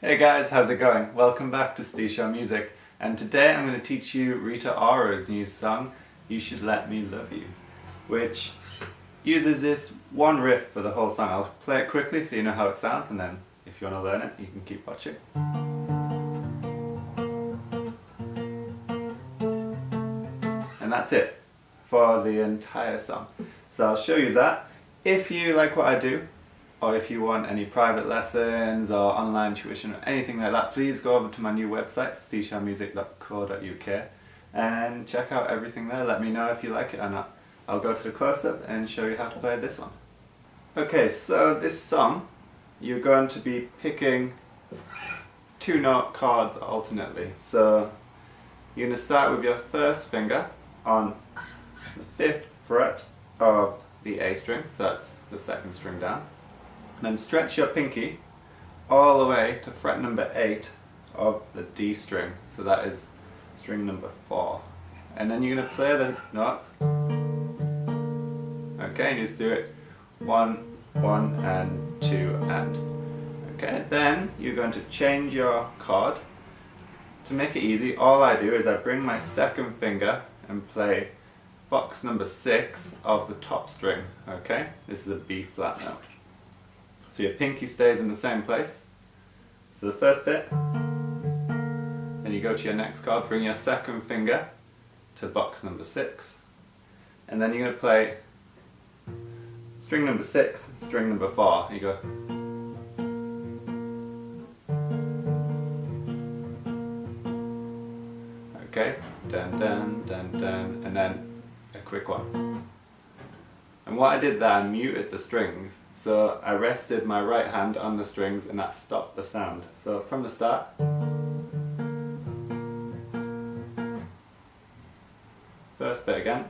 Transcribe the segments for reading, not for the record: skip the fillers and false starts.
Hey guys, how's it going? Welcome back to Hiii Music, and today I'm going to teach you Rita Ora's new song, You Should Let Me Love You, which uses this one riff for the whole song. I'll play it quickly so you know how it sounds, and then if you want to learn it, you can keep watching. And that's it for the entire song. So I'll show you that. If you like what I do, or if you want any private lessons or online tuition or anything like that, please go over to my new website, hiiimusic.co.uk, and check out everything there. Let me know if you like it or not. I'll go to the close-up and show you how to play this one. Okay, so this song, you're going to be picking 2-note chords alternately. So you're going to start with your first finger on the 5th fret of the A string, so that's the 2nd string down. And then stretch your pinky all the way to fret number 8 of the D string, so that is string number 4. And then you're going to play the notes. Okay, and just do it 1, 1 and 2 and. Okay, then you're going to change your chord. To make it easy, all I do is I bring my 2nd finger and play box number 6 of the top string. Okay, this is a B flat note. So your pinky stays in the same place. So the first bit, then you go to your next chord, bring your 2nd finger to box number 6, and then you're going to play string number 6 and string number 4. You go. Okay, dun dun dun dun, and then a quick one. And what I did there, I muted the strings, so I rested my right hand on the strings and that stopped the sound. So from the start, first bit again,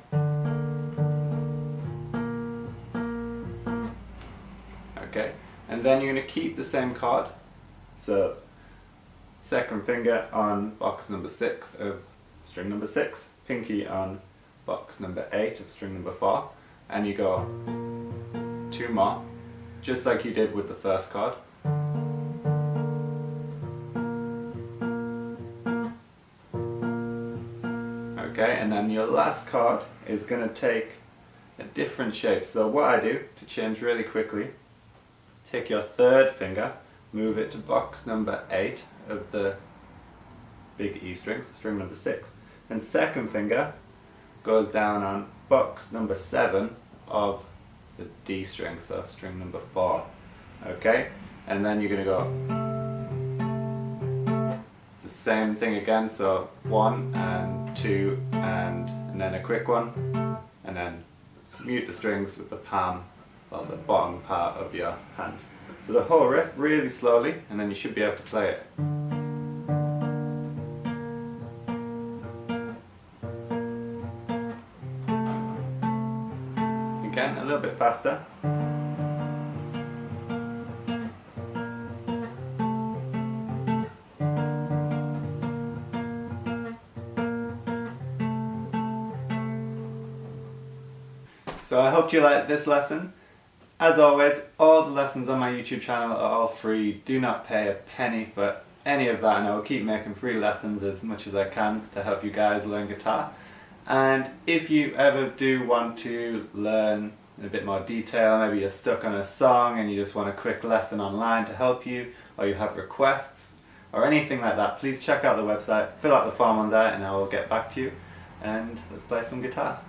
okay, and then you're going to keep the same chord, so 2nd finger on box number 6 of string number 6, pinky on box number 8 of string number 4, and you go 2 more, just like you did with the first chord. Okay, and then your last chord is going to take a different shape. So what I do, to change really quickly, take your 3rd finger, move it to box number 8 of the big E string, so string number 6, and 2nd finger goes down on box number 7 of the D string, so string number 4. Okay, and then you're going to go, it's the same thing again, so 1 and 2 and then a quick one, and then mute the strings with the palm, or the bottom part of your hand. So the whole riff really slowly, and then you should be able to play it. Again, a little bit faster. So I hope you liked this lesson. As always, all the lessons on my YouTube channel are all free. Do not pay a penny for any of that, and I will keep making free lessons as much as I can to help you guys learn guitar. And if you ever do want to learn in a bit more detail, maybe you're stuck on a song and you just want a quick lesson online to help you, or you have requests or anything like that, please check out the website, fill out the form on there, and I will get back to you and let's play some guitar.